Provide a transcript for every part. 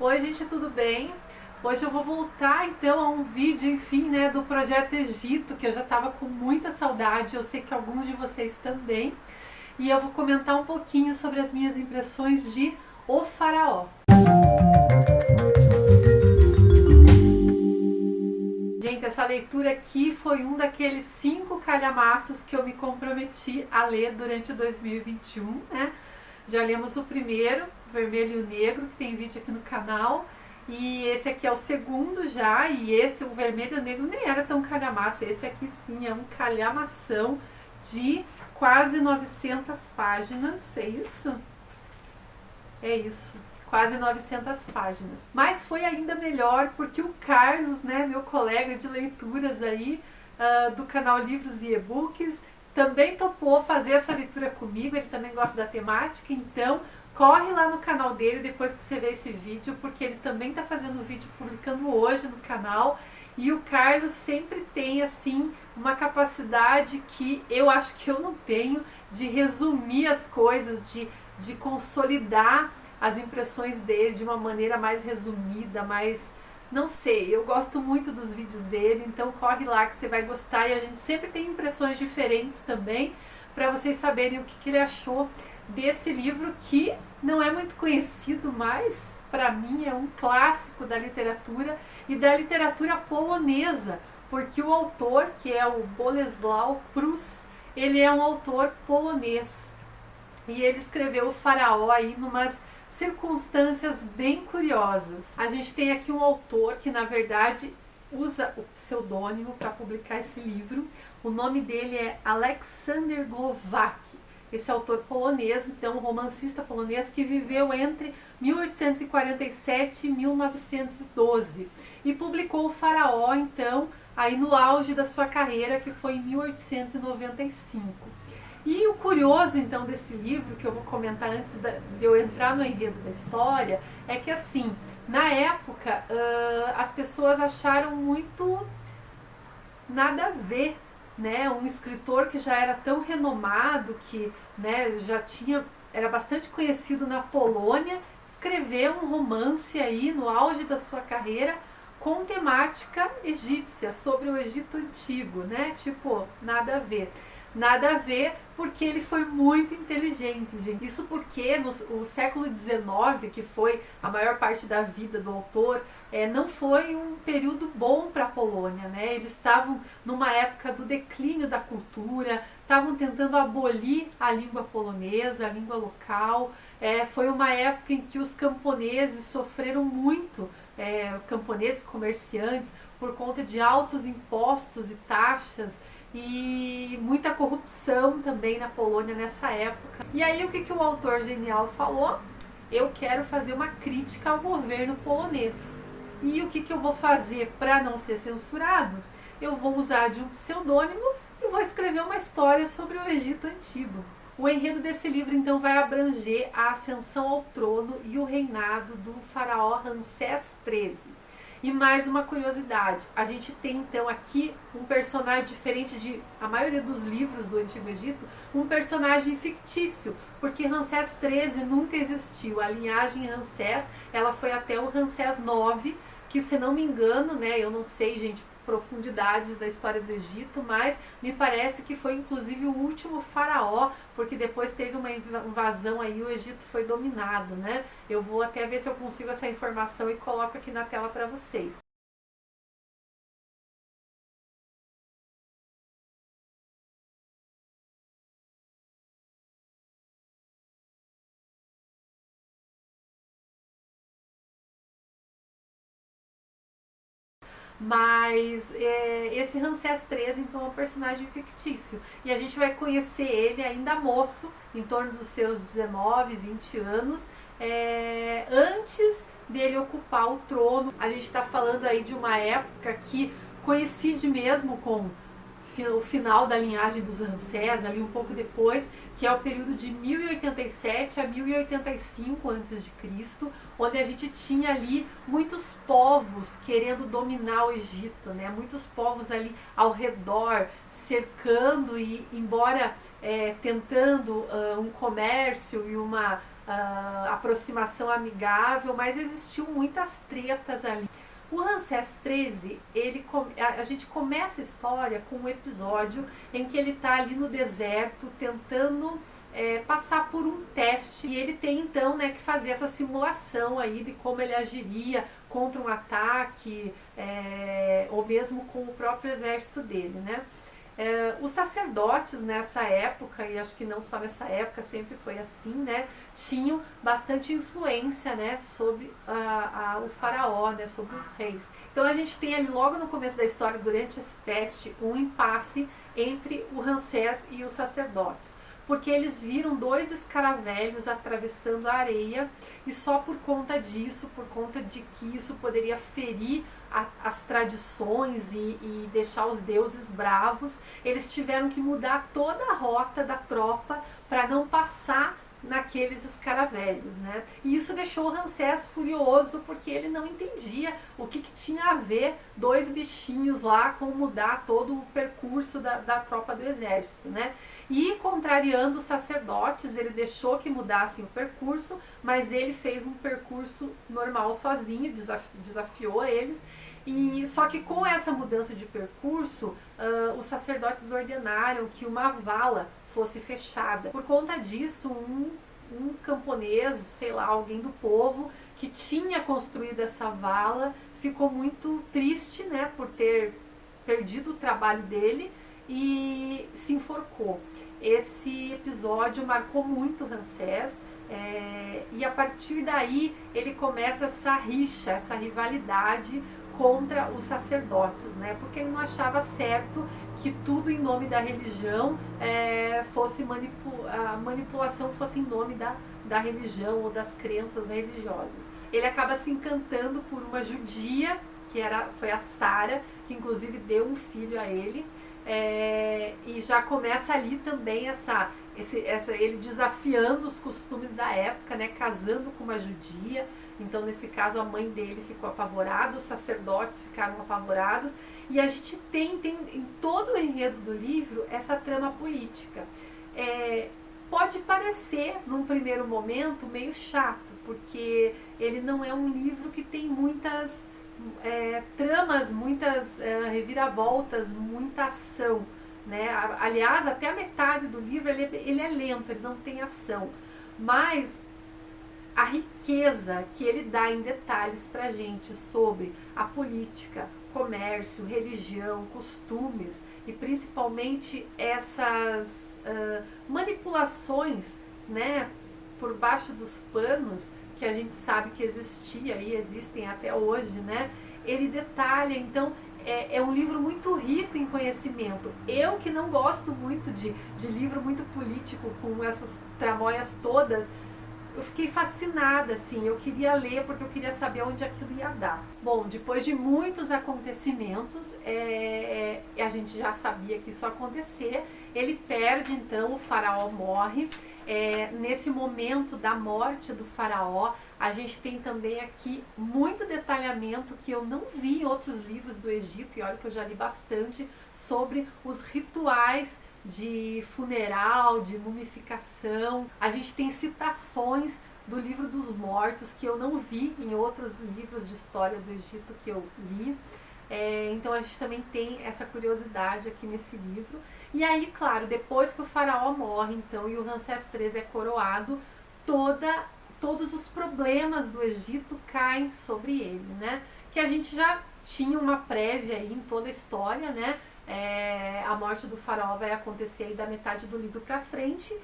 Oi gente, tudo bem? Hoje eu vou voltar então a um vídeo, enfim, né, do Projeto Egito, que eu já estava com muita saudade, eu sei que alguns de vocês também, e eu vou comentar um pouquinho sobre as minhas impressões de O Faraó. Gente, essa leitura aqui foi um daqueles 5 calhamaços que eu me comprometi a ler durante 2021, né? Já lemos o primeiro, Vermelho e o Negro, que tem vídeo aqui no canal. E esse aqui é o segundo já, e esse, o Vermelho e o Negro, nem era tão calhamaço. Esse aqui sim é um calhamação de quase 900 páginas, é isso? É isso, quase 900 páginas. Mas foi ainda melhor porque o Carlos, né, meu colega de leituras aí, do canal Livros e E-Books, também topou fazer essa leitura comigo, ele também gosta da temática, então corre lá no canal dele depois que você ver esse vídeo, porque ele também está fazendo vídeo publicando hoje no canal, e o Carlos sempre tem assim uma capacidade que eu acho que eu não tenho de resumir as coisas, de consolidar as impressões dele de uma maneira mais resumida, mais, não sei, eu gosto muito dos vídeos dele, então corre lá que você vai gostar, e a gente sempre tem impressões diferentes também, para vocês saberem o que ele achou desse livro que não é muito conhecido, mas para mim é um clássico da literatura e da literatura polonesa, porque o autor, que é o Bolesław Prus, ele é um autor polonês e ele escreveu o Faraó aí numas circunstâncias bem curiosas. A gente tem aqui um autor que na verdade usa o pseudônimo para publicar esse livro. O nome dele é Aleksander Głowacki. Esse autor polonês, então um romancista polonês que viveu entre 1847 e 1912 e publicou o Faraó então aí no auge da sua carreira, que foi em 1895. E o curioso então desse livro, que eu vou comentar antes de eu entrar no enredo da história, é que assim, na época as pessoas acharam muito nada a ver, né? Um escritor que já era tão renomado, que, né, já tinha, era bastante conhecido na Polônia, escreveu um romance aí no auge da sua carreira com temática egípcia, sobre o Egito Antigo, né? Tipo, nada a ver. Nada a ver, porque ele foi muito inteligente, gente. Isso porque no século XIX, que foi a maior parte da vida do autor, não foi um período bom para a Polônia, né? Eles estavam numa época do declínio da cultura, estavam tentando abolir a língua polonesa, a língua local. Foi uma época em que os camponeses sofreram muito, camponeses, comerciantes, por conta de altos impostos e taxas e muita corrupção também na Polônia nessa época. E aí o que o autor genial falou? Eu quero fazer uma crítica ao governo polonês. E o que eu vou fazer para não ser censurado? Eu vou usar de um pseudônimo e vou escrever uma história sobre o Egito Antigo. O enredo desse livro então vai abranger a ascensão ao trono e o reinado do faraó Ramsés XIII. E mais uma curiosidade, a gente tem então aqui um personagem diferente de a maioria dos livros do Antigo Egito, um personagem fictício, porque Ramsés XIII nunca existiu. A linhagem Ramsés, ela foi até o Ramsés IX, que se não me engano, né, eu não sei, gente, profundidades da história do Egito, mas me parece que foi inclusive o último faraó, porque depois teve uma invasão aí, o Egito foi dominado, né? Eu vou até ver se eu consigo essa informação e coloco aqui na tela para vocês. Mas esse Ramsés XIII então é um personagem fictício e a gente vai conhecer ele ainda moço, em torno dos seus 19, 20 anos, antes dele ocupar o trono. A gente está falando aí de uma época que coincide mesmo com o final da linhagem dos Ramsés, ali um pouco depois, que é o período de 1087 a 1085 a.C., onde a gente tinha ali muitos povos querendo dominar o Egito, né? Muitos povos ali ao redor, cercando e, embora tentando um comércio e uma aproximação amigável, mas existiam muitas tretas ali. O Ramsés XIII, a gente começa a história com um episódio em que ele está ali no deserto tentando passar por um teste, e ele tem então, né, que fazer essa simulação aí de como ele agiria contra um ataque, ou mesmo com o próprio exército dele, né? Os sacerdotes nessa época, e acho que não só nessa época, sempre foi assim, né, tinham bastante influência, né, sobre o faraó, né, sobre os reis. Então a gente tem ali logo no começo da história, durante esse teste, um impasse entre o Ramsés e os sacerdotes, porque eles viram 2 escaravelhos atravessando a areia, e só por conta disso, por conta de que isso poderia ferir as tradições e deixar os deuses bravos, eles tiveram que mudar toda a rota da tropa para não passar naqueles escaravelhos, né? E isso deixou o Ramsés furioso, porque ele não entendia o que tinha a ver 2 bichinhos lá com mudar todo o percurso da tropa do exército, né? E contrariando os sacerdotes, ele deixou que mudassem o percurso, mas ele fez um percurso normal sozinho, desafiou eles. E só que com essa mudança de percurso, os sacerdotes ordenaram que uma vala fosse fechada. Por conta disso, um camponês, sei lá, alguém do povo que tinha construído essa vala, ficou muito triste, né, por ter perdido o trabalho dele e se enforcou. Esse episódio marcou muito Ramsés, e a partir daí ele começa essa rixa, essa rivalidade contra os sacerdotes, né? Porque ele não achava certo que tudo em nome da religião fosse a manipulação fosse em nome da religião ou das crenças religiosas. Ele acaba se encantando por uma judia, foi a Sara, que inclusive deu um filho a ele, e já começa ali também ele desafiando os costumes da época, né? Casando com uma judia. Então, nesse caso, a mãe dele ficou apavorada, os sacerdotes ficaram apavorados, e a gente tem em todo o enredo do livro essa trama política. Pode parecer, num primeiro momento, meio chato, porque ele não é um livro que tem muitas tramas, muitas reviravoltas, muita ação, né? Aliás, até a metade do livro ele é lento, ele não tem ação, mas a riqueza que ele dá em detalhes para a gente sobre a política, comércio, religião, costumes, e principalmente essas manipulações, né, por baixo dos panos, que a gente sabe que existia e existem até hoje, né? Ele detalha. Então é um livro muito rico em conhecimento. Eu que não gosto muito de livro muito político, com essas tramóias todas, eu fiquei fascinada, assim, eu queria ler porque eu queria saber onde aquilo ia dar. Bom, depois de muitos acontecimentos, a gente já sabia que isso ia acontecer, ele perde, então, o faraó morre. Nesse momento da morte do faraó, a gente tem também aqui muito detalhamento que eu não vi em outros livros do Egito, e olha que eu já li bastante, sobre os rituais de funeral, de mumificação. A gente tem citações do livro dos mortos que eu não vi em outros livros de história do Egito que eu li. Então a gente também tem essa curiosidade aqui nesse livro. E aí, claro, depois que o faraó morre, então, e o Ramsés III é coroado, todos os problemas do Egito caem sobre ele, né? Que a gente já tinha uma prévia aí em toda a história, né? A morte do faraó vai acontecer aí da metade do livro para frente,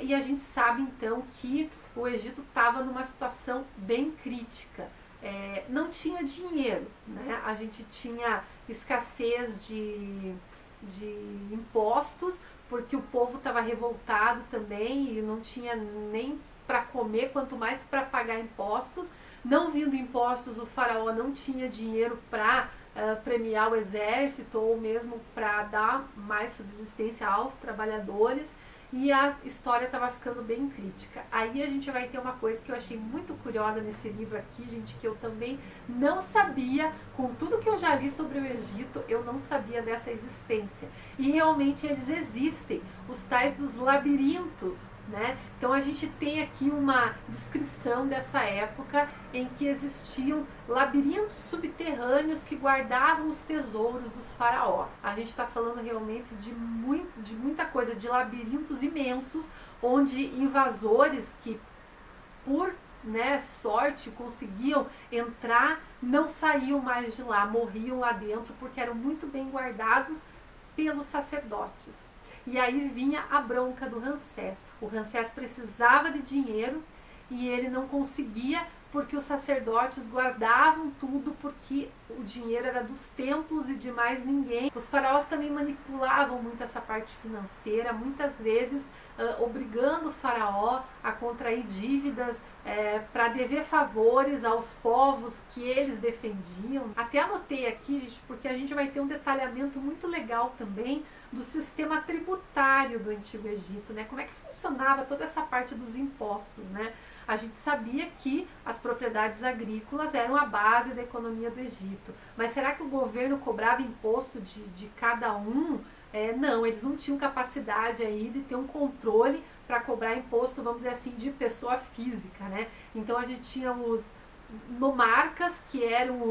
e a gente sabe então que o Egito estava numa situação bem crítica. Não tinha dinheiro, né? A gente tinha escassez de impostos, porque o povo estava revoltado também e não tinha nem para comer, quanto mais para pagar impostos. Não vindo impostos, o faraó não tinha dinheiro para premiar o exército ou mesmo para dar mais subsistência aos trabalhadores, e a história estava ficando bem crítica. Aí a gente vai ter uma coisa que eu achei muito curiosa nesse livro aqui, gente, que eu também não sabia, com tudo que eu já li sobre o Egito, eu não sabia dessa existência. E realmente eles existem, os tais dos labirintos né? Então a gente tem aqui uma descrição dessa época em que existiam labirintos subterrâneos que guardavam os tesouros dos faraós. A gente está falando realmente de muita coisa, de labirintos imensos, onde invasores que, por sorte, conseguiam entrar, não saíam mais de lá, morriam lá dentro porque eram muito bem guardados pelos sacerdotes. E aí vinha a bronca do Ramsés. O Ramsés precisava de dinheiro e ele não conseguia porque os sacerdotes guardavam tudo, porque o dinheiro era dos templos e de mais ninguém. Os faraós também manipulavam muito essa parte financeira, muitas vezes obrigando o faraó a contrair dívidas para dever favores aos povos que eles defendiam. Até anotei aqui, gente, porque a gente vai ter um detalhamento muito legal também do sistema tributário do Antigo Egito, né? Como é que funcionava toda essa parte dos impostos, né? A gente sabia que as propriedades agrícolas eram a base da economia do Egito, mas será que o governo cobrava imposto de cada um? Não, eles não tinham capacidade aí de ter um controle para cobrar imposto, vamos dizer assim, de pessoa física, né? Então a gente tinha os nomarcas, que eram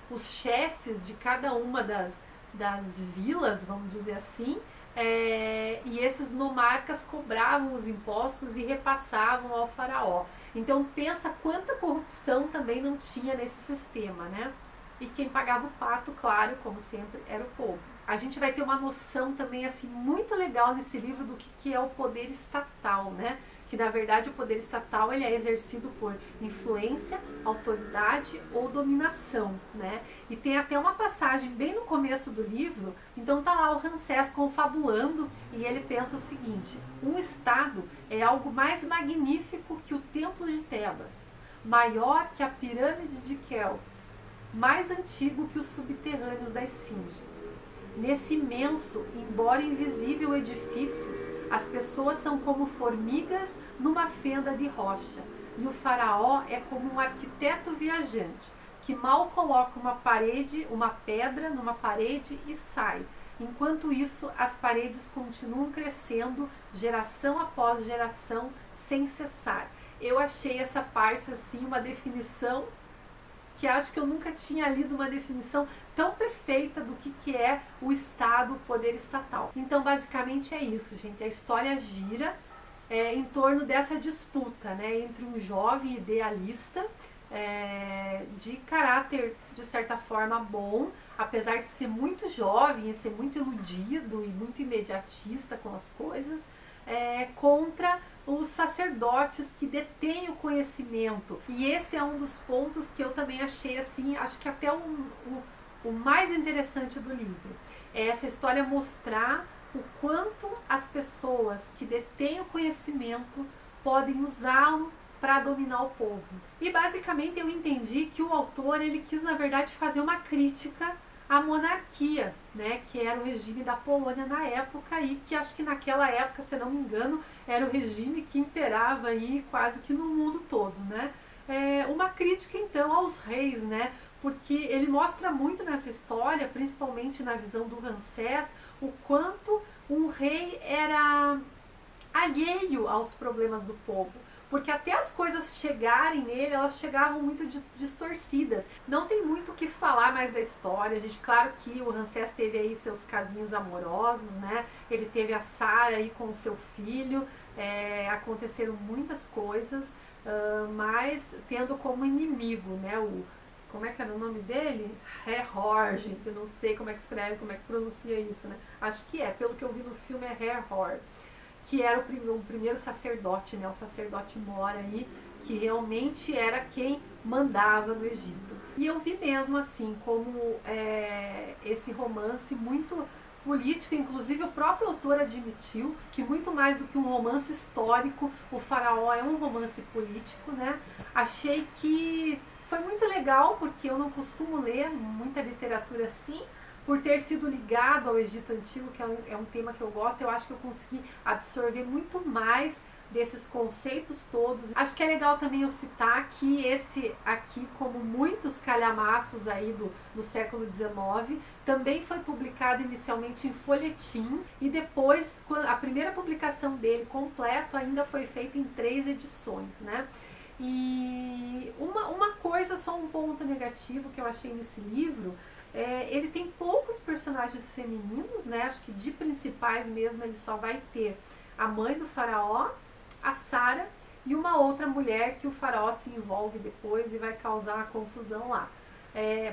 os chefes de cada uma das vilas, vamos dizer assim, e esses nomarcas cobravam os impostos e repassavam ao faraó. Então pensa quanta corrupção também não tinha nesse sistema, né? E quem pagava o pato, claro, como sempre, era o povo. A gente vai ter uma noção também assim muito legal nesse livro do que é o poder estatal, né? Que na verdade o poder estatal ele é exercido por influência, autoridade ou dominação, né? E tem até uma passagem bem no começo do livro, então tá lá o Ramsés confabulando e ele pensa o seguinte: um estado é algo mais magnífico que o templo de Tebas, maior que a pirâmide de Quéops, mais antigo que os subterrâneos da Esfinge. Nesse imenso, embora invisível edifício, as pessoas são como formigas numa fenda de rocha, e o faraó é como um arquiteto viajante, que mal coloca uma pedra numa parede e sai. Enquanto isso, as paredes continuam crescendo, geração após geração, sem cessar. Eu achei essa parte assim uma definição que acho que eu nunca tinha lido uma definição tão perfeita do que é o Estado, o poder estatal. Então, basicamente é isso, gente. A história gira em torno dessa disputa, né, entre um jovem idealista de caráter, de certa forma, bom, apesar de ser muito jovem e ser muito iludido e muito imediatista com as coisas, contra os sacerdotes que detêm o conhecimento. E esse é um dos pontos que eu também achei assim, acho que até o mais interessante do livro. É essa história mostrar o quanto as pessoas que detêm o conhecimento podem usá-lo para dominar o povo. E basicamente eu entendi que o autor ele quis na verdade fazer uma crítica a monarquia, né, que era o regime da Polônia na época e que acho que naquela época, se não me engano, era o regime que imperava aí quase que no mundo todo, né? Uma crítica então aos reis, né? Porque ele mostra muito nessa história, principalmente na visão do Ramsés, o quanto um rei era alheio aos problemas do povo. Porque até as coisas chegarem nele, elas chegavam muito distorcidas. Não tem muito o que falar mais da história, gente. Claro que o Ramsés teve aí seus casinhos amorosos, né? Ele teve a Sara aí com o seu filho, aconteceram muitas coisas, mas tendo como inimigo, né? Como é que era o nome dele? Herhor, gente. Eu não sei como é que escreve, como é que pronuncia isso, né? Acho que pelo que eu vi no filme é Herhor, que era o primeiro sacerdote, né? O sacerdote mora aí, que realmente era quem mandava no Egito. E eu vi mesmo assim, como esse romance muito político, inclusive o próprio autor admitiu que muito mais do que um romance histórico, o Faraó é um romance político, né? Achei que foi muito legal, porque eu não costumo ler muita literatura assim, por ter sido ligado ao Egito Antigo, que é um tema que eu gosto. Eu acho que eu consegui absorver muito mais desses conceitos todos. Acho que é legal também eu citar que esse aqui, como muitos calhamaços aí do século XIX, também foi publicado inicialmente em folhetins e depois, a primeira publicação dele completo ainda foi feita em 3 edições, né? E uma coisa, só um ponto negativo que eu achei nesse livro, ele tem poucos personagens femininos, né? Acho que de principais mesmo ele só vai ter a mãe do faraó, a Sara e uma outra mulher que o faraó se envolve depois e vai causar confusão lá.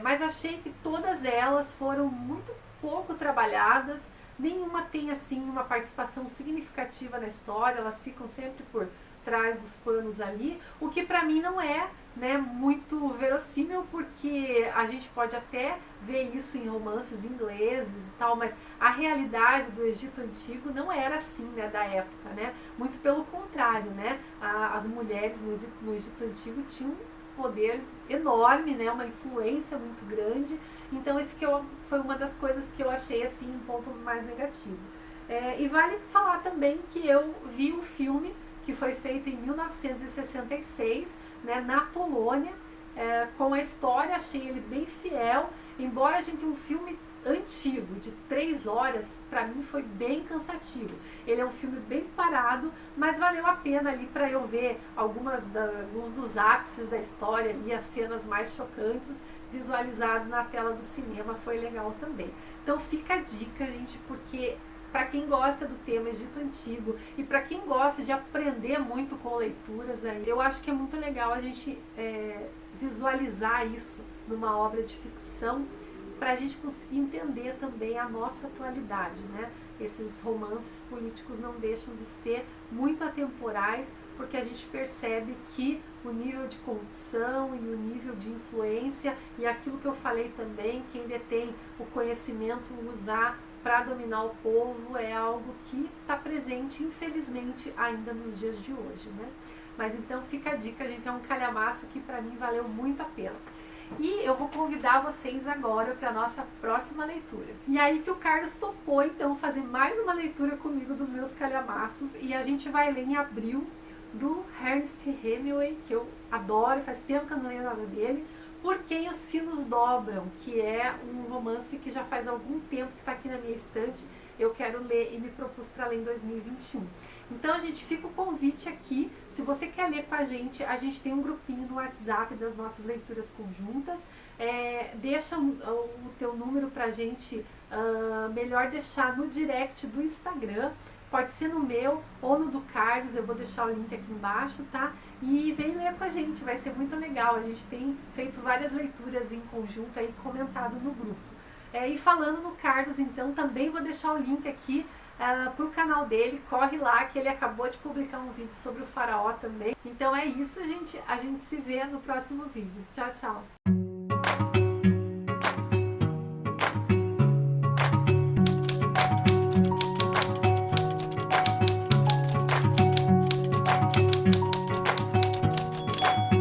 Mas achei que todas elas foram muito pouco trabalhadas, nenhuma tem assim uma participação significativa na história, elas ficam sempre por trás dos panos ali, o que para mim não é, né, muito verossímil, porque a gente pode até ver isso em romances ingleses e tal, mas a realidade do Egito Antigo não era assim, né, da época, né? Muito pelo contrário, né? As mulheres no Egito Antigo tinham um poder enorme, né, uma influência muito grande. Então esse foi uma das coisas que eu achei assim um ponto mais negativo. E vale falar também que eu vi um filme que foi feito em 1966, né, na Polônia, com a história, achei ele bem fiel, embora a gente tenha um filme antigo, de 3 horas, para mim foi bem cansativo. Ele é um filme bem parado, mas valeu a pena ali para eu ver alguns dos ápices da história ali, as cenas mais chocantes visualizadas na tela do cinema, foi legal também. Então fica a dica, gente, porque para quem gosta do tema Egito Antigo e para quem gosta de aprender muito com leituras, aí, eu acho que é muito legal a gente visualizar isso numa obra de ficção, para a gente conseguir entender também a nossa atualidade, né? Esses romances políticos não deixam de ser muito atemporais, porque a gente percebe que o nível de corrupção e o nível de influência e aquilo que eu falei também, quem detém o conhecimento usar para dominar o povo é algo que está presente, infelizmente, ainda nos dias de hoje, né? Mas então fica a dica, gente, é um calhamaço que para mim valeu muito a pena. E eu vou convidar vocês agora para a nossa próxima leitura. E aí que o Carlos topou, então, fazer mais uma leitura comigo dos meus calhamaços. E a gente vai ler em abril, do Ernest Hemingway, que eu adoro, faz tempo que eu não leio nada dele, Por Quem os Sinos Dobram, que é um romance que já faz algum tempo que está aqui na minha estante. Eu quero ler e me propus para ler em 2021. Então, a gente fica o convite aqui. Se você quer ler com a gente tem um grupinho no WhatsApp das nossas leituras conjuntas. Deixa o teu número para a gente, melhor deixar no direct do Instagram. Pode ser no meu ou no do Carlos, eu vou deixar o link aqui embaixo, tá? E vem ler com a gente, vai ser muito legal. A gente tem feito várias leituras em conjunto aí, comentado no grupo. E falando no Carlos, então, também vou deixar o link aqui para o canal dele. Corre lá que ele acabou de publicar um vídeo sobre o faraó também. Então é isso, gente. A gente se vê no próximo vídeo. Tchau, tchau!